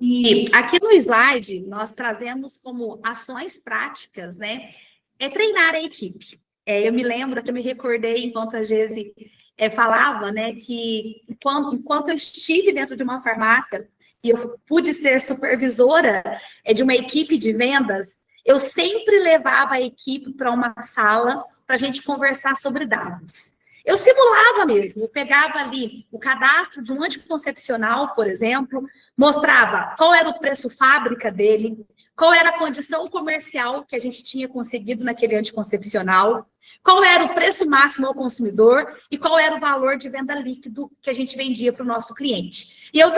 E aqui no slide, nós trazemos como ações práticas, né? É treinar a equipe. Eu me lembro, que eu me recordei, enquanto a Gesi falava, né, que enquanto eu estive dentro de uma farmácia e eu pude ser supervisora de uma equipe de vendas, eu sempre levava a equipe para uma sala para a gente conversar sobre dados. Eu simulava mesmo, eu pegava ali o cadastro de um anticoncepcional, por exemplo, mostrava qual era o preço fábrica dele, qual era a condição comercial que a gente tinha conseguido naquele anticoncepcional, qual era o preço máximo ao consumidor e qual era o valor de venda líquido que a gente vendia para o nosso cliente. E eu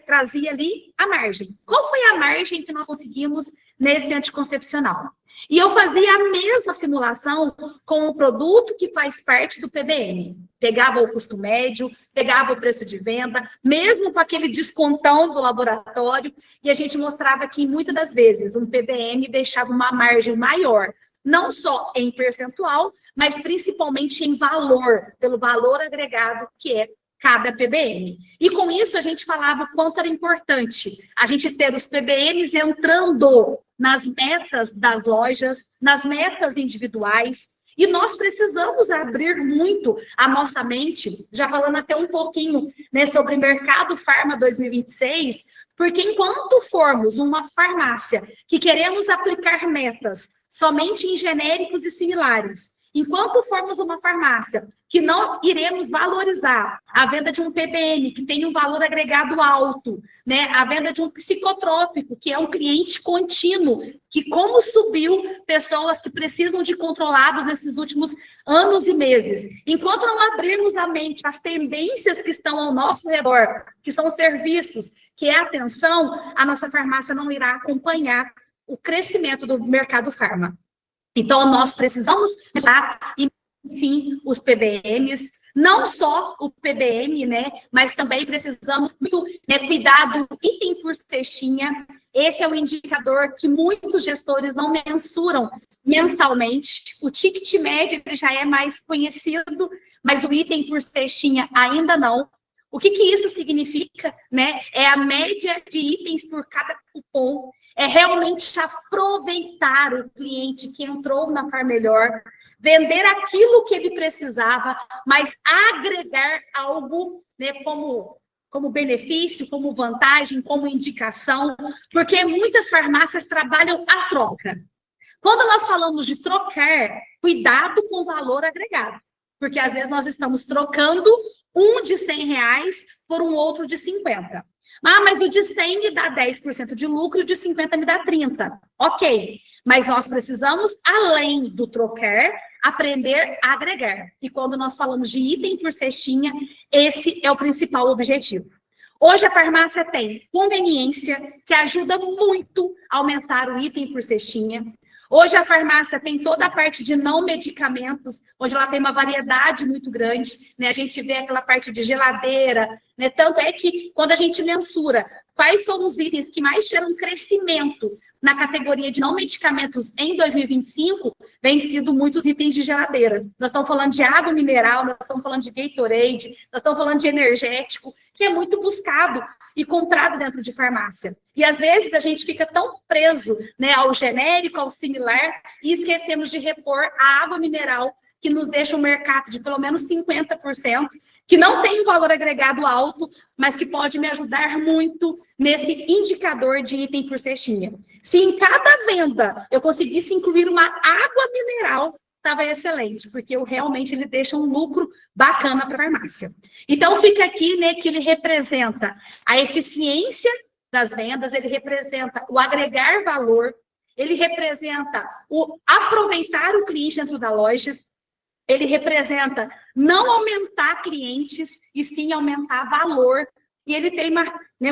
trazia ali a margem. Qual foi a margem que nós conseguimos nesse anticoncepcional? E eu fazia a mesma simulação com o produto que faz parte do PBM. Pegava o custo médio, pegava o preço de venda, mesmo com aquele descontão do laboratório, e a gente mostrava que, muitas das vezes, um PBM deixava uma margem maior, não só em percentual, mas principalmente em valor, pelo valor agregado que é cada PBM. E com isso a gente falava quanto era importante a gente ter os PBMs entrando nas metas das lojas, nas metas individuais, e nós precisamos abrir muito a nossa mente, já falando até um pouquinho, né, sobre Mercado Farma 2026, porque enquanto formos uma farmácia que queremos aplicar metas somente em genéricos e similares, enquanto formos uma farmácia que não iremos valorizar a venda de um PBM, que tem um valor agregado alto, né? A venda de um psicotrópico, que é um cliente contínuo, que como subiu pessoas que precisam de controlados nesses últimos anos e meses. Enquanto não abrirmos a mente às tendências que estão ao nosso redor, que são serviços, que é atenção, a nossa farmácia não irá acompanhar o crescimento do mercado farma. Então, nós precisamos usar, sim, os PBMs, não só o PBM, né, mas também precisamos cuidar do item por cestinha. Esse é o indicador que muitos gestores não mensuram mensalmente. O ticket médio já é mais conhecido, mas o item por cestinha ainda não. O que isso significa, né? É a média de itens por cada cupom. É realmente aproveitar o cliente que entrou na Farmelhor, vender aquilo que ele precisava, mas agregar algo, né, como benefício, como vantagem, como indicação, porque muitas farmácias trabalham a troca. Quando nós falamos de trocar, cuidado com o valor agregado, porque às vezes nós estamos trocando um de R$100 por um outro de 50. Mas o de 100 me dá 10% de lucro e o de 50 me dá 30%. Ok, mas nós precisamos, além do trocar, aprender a agregar. E quando nós falamos de item por cestinha, esse é o principal objetivo. Hoje a farmácia tem conveniência, que ajuda muito a aumentar o item por cestinha. Hoje a farmácia tem toda a parte de não medicamentos, onde ela tem uma variedade muito grande, né? A gente vê aquela parte de geladeira, né? Tanto é que quando a gente mensura quais são os itens que mais geram crescimento na categoria de não medicamentos em 2025, vem sido muitos itens de geladeira. Nós estamos falando de água mineral, nós estamos falando de Gatorade, nós estamos falando de energético, que é muito buscado e comprado dentro de farmácia. E às vezes a gente fica tão preso, né, ao genérico, ao similar, e esquecemos de repor a água mineral, que nos deixa um mercado de pelo menos 50%, que não tem um valor agregado alto, mas que pode me ajudar muito nesse indicador de item por cestinha. Se em cada venda eu conseguisse incluir uma água mineral, estava excelente, porque realmente ele deixa um lucro bacana para a farmácia. Então, fica aqui, né, que ele representa a eficiência das vendas, ele representa o agregar valor, ele representa o aproveitar o cliente dentro da loja, ele representa não aumentar clientes, e sim aumentar valor, e ele tem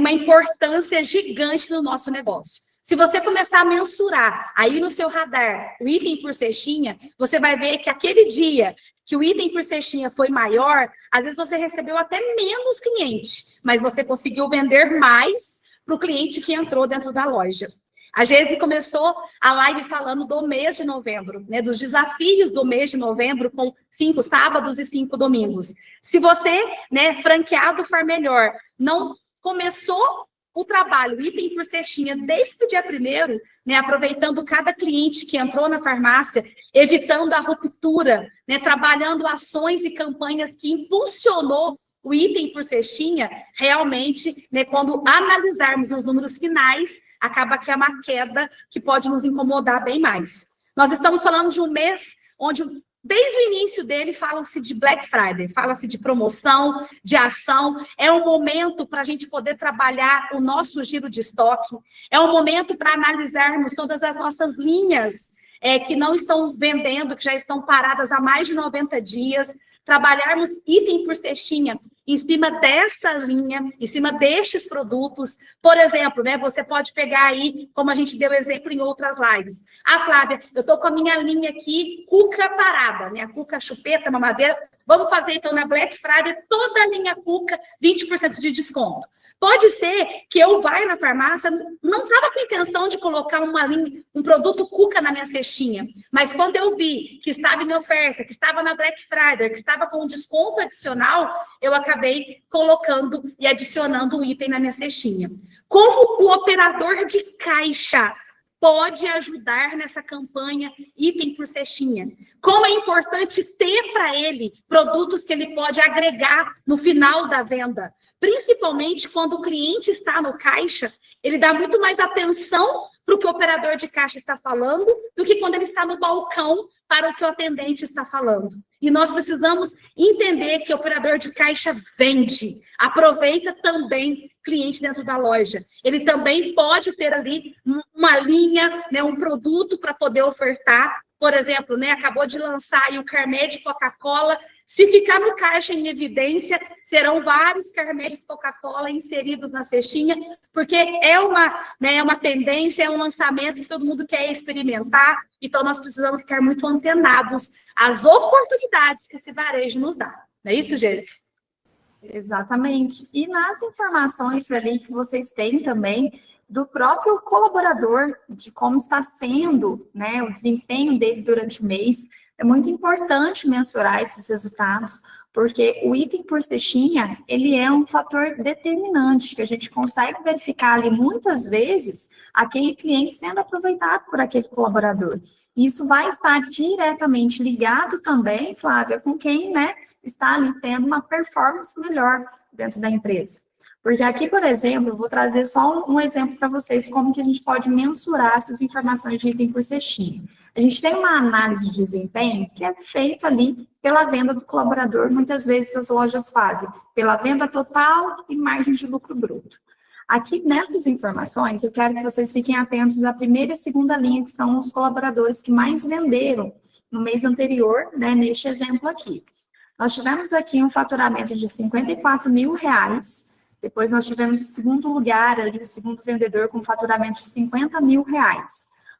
uma importância gigante no nosso negócio. Se você começar a mensurar aí no seu radar o item por cestinha, você vai ver que aquele dia que o item por cestinha foi maior, às vezes você recebeu até menos cliente, mas você conseguiu vender mais para o cliente que entrou dentro da loja. A Gesi começou a live falando do mês de novembro, né, dos desafios do mês de novembro, com 5 sábados e 5 domingos. Se você, né, franqueado Farmelhor, não começou o trabalho item por cestinha desde o dia 1º, né, aproveitando cada cliente que entrou na farmácia, evitando a ruptura, né, trabalhando ações e campanhas que impulsionou o item por cestinha, realmente, né, quando analisarmos os números finais, acaba que é uma queda que pode nos incomodar bem mais. Nós estamos falando de um mês onde, desde o início dele, fala-se de Black Friday, fala-se de promoção, de ação. É um momento para a gente poder trabalhar o nosso giro de estoque, é um momento para analisarmos todas as nossas linhas que não estão vendendo, que já estão paradas há mais de 90 dias, trabalharmos item por cestinha em cima dessa linha, em cima destes produtos. Por exemplo, né, você pode pegar aí, como a gente deu exemplo em outras lives. Ah, Flávia, eu estou com a minha linha aqui, cuca parada, minha cuca chupeta, mamadeira. Vamos fazer, então, na Black Friday, toda a linha cuca, 20% de desconto. Pode ser que eu vá na farmácia, não estava com a intenção de colocar um produto cuca na minha cestinha, mas quando eu vi que estava em oferta, que estava na Black Friday, que estava com um desconto adicional, eu acabei colocando e adicionando o item na minha cestinha. Como o operador de caixa pode ajudar nessa campanha item por cestinha? Como é importante ter para ele produtos que ele pode agregar no final da venda? Principalmente quando o cliente está no caixa, ele dá muito mais atenção para o que o operador de caixa está falando do que quando ele está no balcão para o que o atendente está falando. E nós precisamos entender que o operador de caixa vende, aproveita também cliente dentro da loja. Ele também pode ter ali uma linha, né, um produto para poder ofertar. Por exemplo, né, acabou de lançar aí o carmê de Coca-Cola. Se ficar no caixa em evidência, serão vários carmês de Coca-Cola inseridos na cestinha, porque é uma tendência, é um lançamento que todo mundo quer experimentar. Então, nós precisamos ficar muito antenados às oportunidades que esse varejo nos dá. Não é isso, Jéssica? Exatamente. E nas informações ali que vocês têm também do próprio colaborador, de como está sendo, né, o desempenho dele durante o mês, é muito importante mensurar esses resultados, porque o item por cestinha, ele é um fator determinante, que a gente consegue verificar ali muitas vezes aquele cliente sendo aproveitado por aquele colaborador. Isso vai estar diretamente ligado também, Flávia, com quem, né, está ali tendo uma performance melhor dentro da empresa. Porque aqui, por exemplo, eu vou trazer só um exemplo para vocês, como que a gente pode mensurar essas informações de item por cestinha. A gente tem uma análise de desempenho que é feita ali pela venda do colaborador, muitas vezes as lojas fazem pela venda total e margem de lucro bruto. Aqui, nessas informações, eu quero que vocês fiquem atentos à primeira e segunda linha, que são os colaboradores que mais venderam no mês anterior, né, neste exemplo aqui. Nós tivemos aqui um faturamento de R$54 mil, depois nós tivemos o segundo lugar, ali, o segundo vendedor com faturamento de R$50 mil.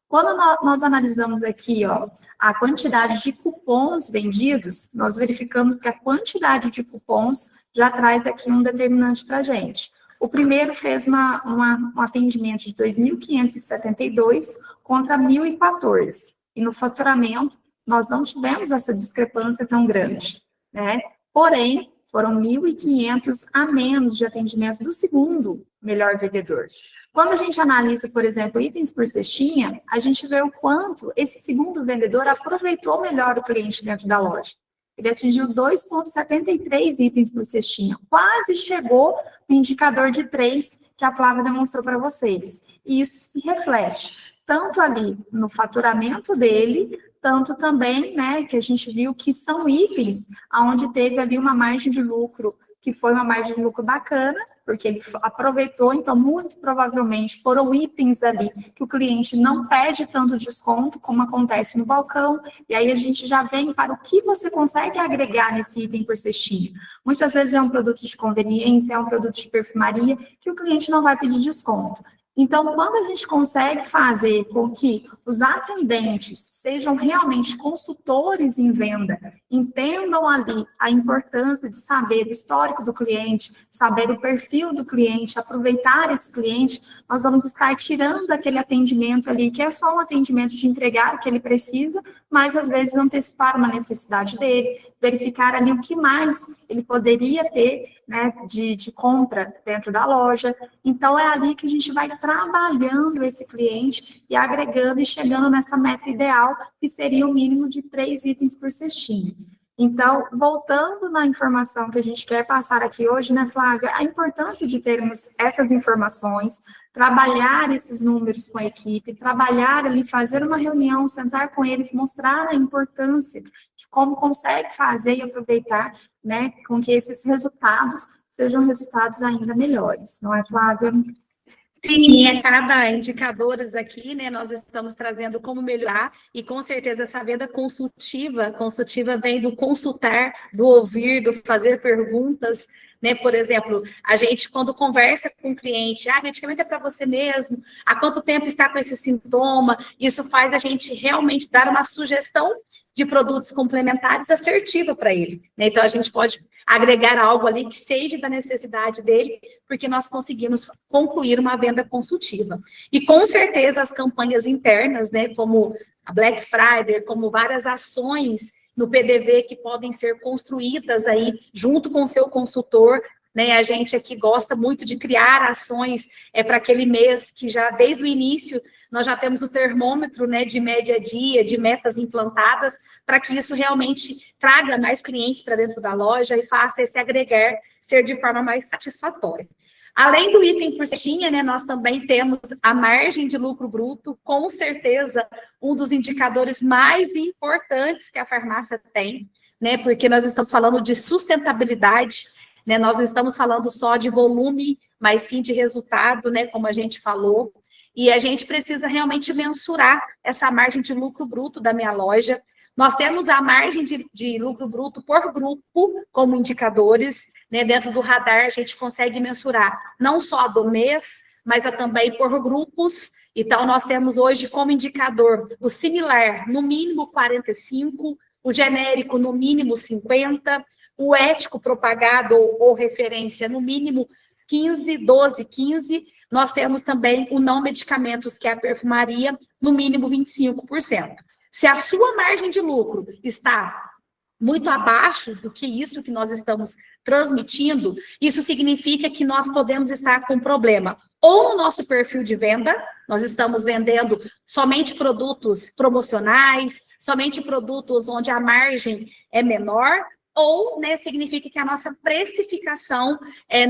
Quando nós analisamos aqui, ó, a quantidade de cupons vendidos, nós verificamos que a quantidade de cupons já traz aqui um determinante para a gente. O primeiro fez um atendimento de 2.572 contra 1.014. E no faturamento, nós não tivemos essa discrepância tão grande, né? Porém, foram 1.500 a menos de atendimento do segundo melhor vendedor. Quando a gente analisa, por exemplo, itens por cestinha, a gente vê o quanto esse segundo vendedor aproveitou melhor o cliente dentro da loja. Ele atingiu 2,73 itens por cestinha, quase chegou no indicador de 3 que a Flávia demonstrou para vocês. E isso se reflete tanto ali no faturamento dele, tanto também, né, que a gente viu que são itens onde teve ali uma margem de lucro, que foi uma margem de lucro bacana, porque ele aproveitou, então, muito provavelmente foram itens ali que o cliente não pede tanto desconto, como acontece no balcão, e aí a gente já vem para o que você consegue agregar nesse item por cestinha. Muitas vezes é um produto de conveniência, é um produto de perfumaria, que o cliente não vai pedir desconto. Então, quando a gente consegue fazer com que os atendentes sejam realmente consultores em venda, entendam ali a importância de saber o histórico do cliente, saber o perfil do cliente, aproveitar esse cliente, nós vamos estar tirando aquele atendimento ali, que é só um atendimento de entregar o que ele precisa, mas às vezes antecipar uma necessidade dele, verificar ali o que mais ele poderia ter, né, de compra dentro da loja. Então, é ali que a gente vai trabalhando esse cliente e agregando e chegando nessa meta ideal, que seria o mínimo de 3 itens por cestinha. Então, voltando na informação que a gente quer passar aqui hoje, né, Flávia, a importância de termos essas informações, trabalhar esses números com a equipe, trabalhar ali, fazer uma reunião, sentar com eles, mostrar a importância de como consegue fazer e aproveitar, né, com que esses resultados sejam resultados ainda melhores, não é, Flávia? Sim, a cada indicadores aqui, né, nós estamos trazendo como melhorar, e com certeza essa venda consultiva vem do consultar, do ouvir, do fazer perguntas, né, por exemplo, a gente quando conversa com o cliente, esse medicamento é para você mesmo, há quanto tempo está com esse sintoma, isso faz a gente realmente dar uma sugestão de produtos complementares assertiva para ele, né? Então a gente pode agregar algo ali que seja da necessidade dele, porque nós conseguimos concluir uma venda consultiva. E com certeza as campanhas internas, né, como a Black Friday, como várias ações no PDV que podem ser construídas aí junto com o seu consultor, né? A gente aqui gosta muito de criar ações para aquele mês que já desde o início nós já temos o termômetro, né, de média dia, de metas implantadas, para que isso realmente traga mais clientes para dentro da loja e faça esse agregar ser de forma mais satisfatória. Além do item por cestinha, né, nós também temos a margem de lucro bruto, com certeza um dos indicadores mais importantes que a farmácia tem, né, porque nós estamos falando de sustentabilidade, né, nós não estamos falando só de volume, mas sim de resultado, né, como a gente falou. E a gente precisa realmente mensurar essa margem de lucro bruto da minha loja. Nós temos a margem de lucro bruto por grupo como indicadores, né? Dentro do radar a gente consegue mensurar não só do mês, mas também por grupos. Então, nós temos hoje como indicador o similar, no mínimo 45, o genérico, no mínimo 50, o ético propagado ou referência, no mínimo 15, 12, 15. Nós temos também o não medicamentos, que é a perfumaria, no mínimo 25%. Se a sua margem de lucro está muito abaixo do que isso que nós estamos transmitindo, isso significa que nós podemos estar com problema ou no nosso perfil de venda, nós estamos vendendo somente produtos promocionais, somente produtos onde a margem é menor, ou, né, significa que a nossa precificação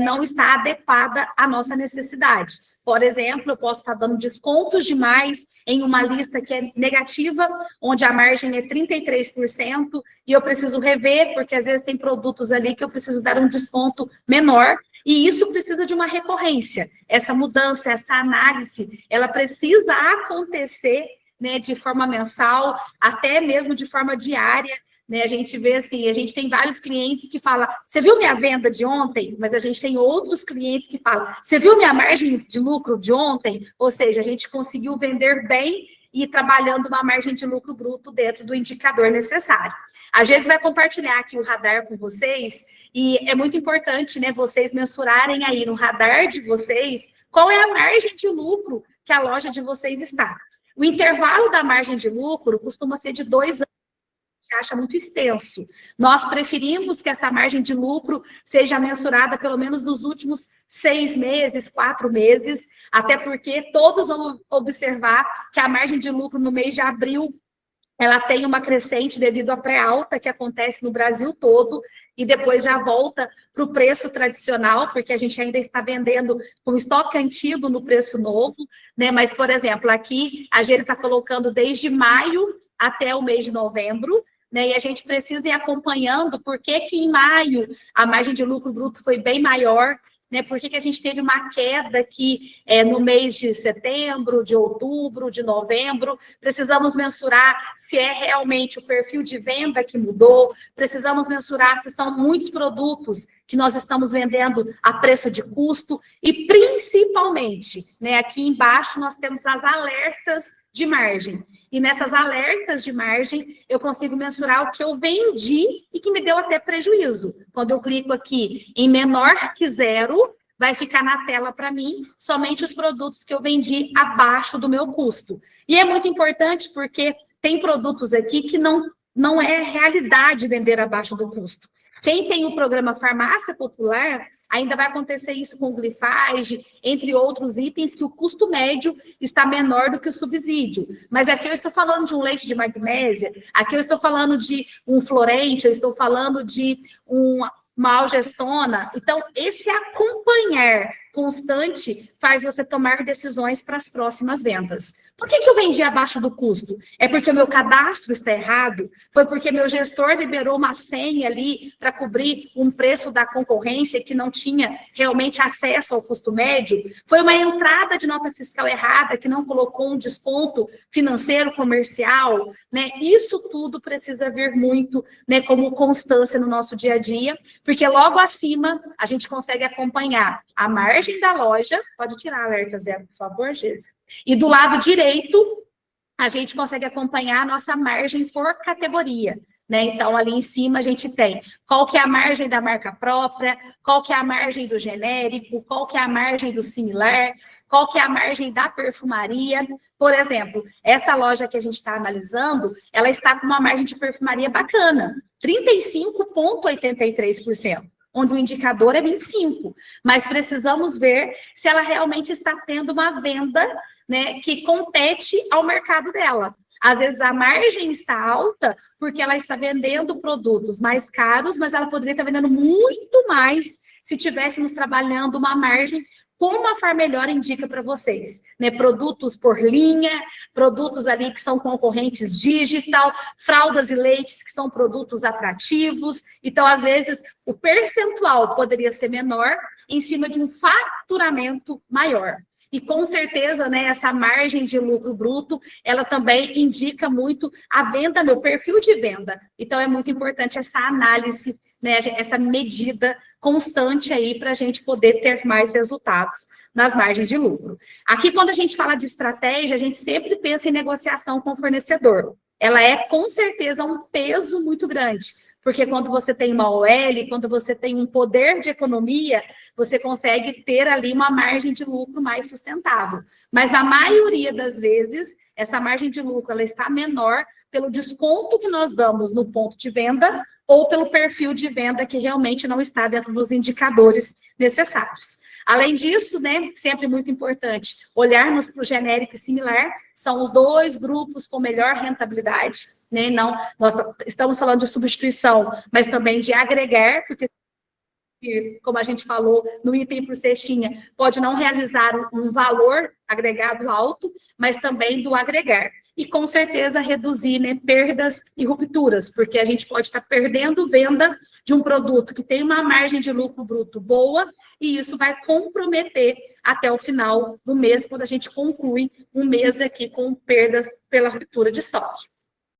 não está adequada à nossa necessidade. Por exemplo, eu posso estar dando descontos demais em uma lista que é negativa, onde a margem é 33%, e eu preciso rever, porque às vezes tem produtos ali que eu preciso dar um desconto menor, e isso precisa de uma recorrência. Essa mudança, essa análise, ela precisa acontecer, né, de forma mensal, até mesmo de forma diária, né? A gente vê assim, a gente tem vários clientes que falam, você viu minha venda de ontem? Mas a gente tem outros clientes que falam, você viu minha margem de lucro de ontem? Ou seja, a gente conseguiu vender bem e trabalhando uma margem de lucro bruto dentro do indicador necessário. A gente vai compartilhar aqui o radar com vocês, e é muito importante, né, vocês mensurarem aí no radar de vocês qual é a margem de lucro que a loja de vocês está. O intervalo da margem de lucro costuma ser de 2 anos. Acha muito extenso. Nós preferimos que essa margem de lucro seja mensurada pelo menos nos últimos 6 meses, 4 meses, até porque todos vão observar que a margem de lucro no mês de abril ela tem uma crescente devido à pré-alta que acontece no Brasil todo, e depois já volta para o preço tradicional, porque a gente ainda está vendendo com estoque antigo no preço novo, né? Mas, por exemplo, aqui a gente está colocando desde maio até o mês de novembro, né? E a gente precisa ir acompanhando por que em maio a margem de lucro bruto foi bem maior, né? Por que a gente teve uma queda aqui no mês de setembro, de outubro, de novembro? Precisamos mensurar se é realmente o perfil de venda que mudou, precisamos mensurar se são muitos produtos que nós estamos vendendo a preço de custo, e principalmente, né, aqui embaixo nós temos as alertas de margem. E nessas alertas de margem, eu consigo mensurar o que eu vendi e que me deu até prejuízo. Quando eu clico aqui em menor que zero, vai ficar na tela para mim somente os produtos que eu vendi abaixo do meu custo. E é muito importante porque tem produtos aqui que não é realidade vender abaixo do custo. Quem tem o programa Farmácia Popular, ainda vai acontecer isso com o Glifage, entre outros itens, que o custo médio está menor do que o subsídio. Mas aqui eu estou falando de um leite de magnésia, aqui eu estou falando de um Florente, eu estou falando de uma algestona. Então, esse acompanhar constante faz você tomar decisões para as próximas vendas. Por que eu vendi abaixo do custo? É porque o meu cadastro está errado? Foi porque meu gestor liberou uma senha ali para cobrir um preço da concorrência que não tinha realmente acesso ao custo médio? Foi uma entrada de nota fiscal errada que não colocou um desconto financeiro comercial, né? Isso tudo precisa vir muito, né, como constância no nosso dia a dia, porque logo acima a gente consegue acompanhar a margem da loja. Pode tirar alerta zero, por favor, Geise. E do lado direito, a gente consegue acompanhar a nossa margem por categoria, né? Então, ali em cima a gente tem qual que é a margem da marca própria, qual que é a margem do genérico, qual que é a margem do similar, qual que é a margem da perfumaria. Por exemplo, essa loja que a gente está analisando, ela está com uma margem de perfumaria bacana, 35,83%. Onde o indicador é 25%, mas precisamos ver se ela realmente está tendo uma venda, né, que compete ao mercado dela. Às vezes a margem está alta porque ela está vendendo produtos mais caros, mas ela poderia estar vendendo muito mais se tivéssemos trabalhando uma margem como a Far Melhor indica para vocês, né? Produtos por linha, produtos ali que são concorrentes digital, fraldas e leites que são produtos atrativos. Então, às vezes, o percentual poderia ser menor em cima de um faturamento maior. E com certeza, né, essa margem de lucro bruto, ela também indica muito a venda, meu perfil de venda. Então, é muito importante essa análise, né, essa medida constante aí para a gente poder ter mais resultados nas margens de lucro. Aqui, quando a gente fala de estratégia, a gente sempre pensa em negociação com o fornecedor. Ela é, com certeza, um peso muito grande, porque quando você tem uma OL, quando você tem um poder de economia, você consegue ter ali uma margem de lucro mais sustentável. Mas, na maioria das vezes, essa margem de lucro ela está menor pelo desconto que nós damos no ponto de venda ou pelo perfil de venda que realmente não está dentro dos indicadores necessários. Além disso, né, sempre muito importante, olharmos para o genérico e similar, são os dois grupos com melhor rentabilidade, né? Não, nós estamos falando de substituição, mas também de agregar, porque, como a gente falou, no item por cestinha, pode não realizar um valor agregado alto, mas também do agregar. E, com certeza, reduzir, né, perdas e rupturas, porque a gente pode estar perdendo venda de um produto que tem uma margem de lucro bruto boa, e isso vai comprometer até o final do mês, quando a gente conclui um mês aqui com perdas pela ruptura de estoque.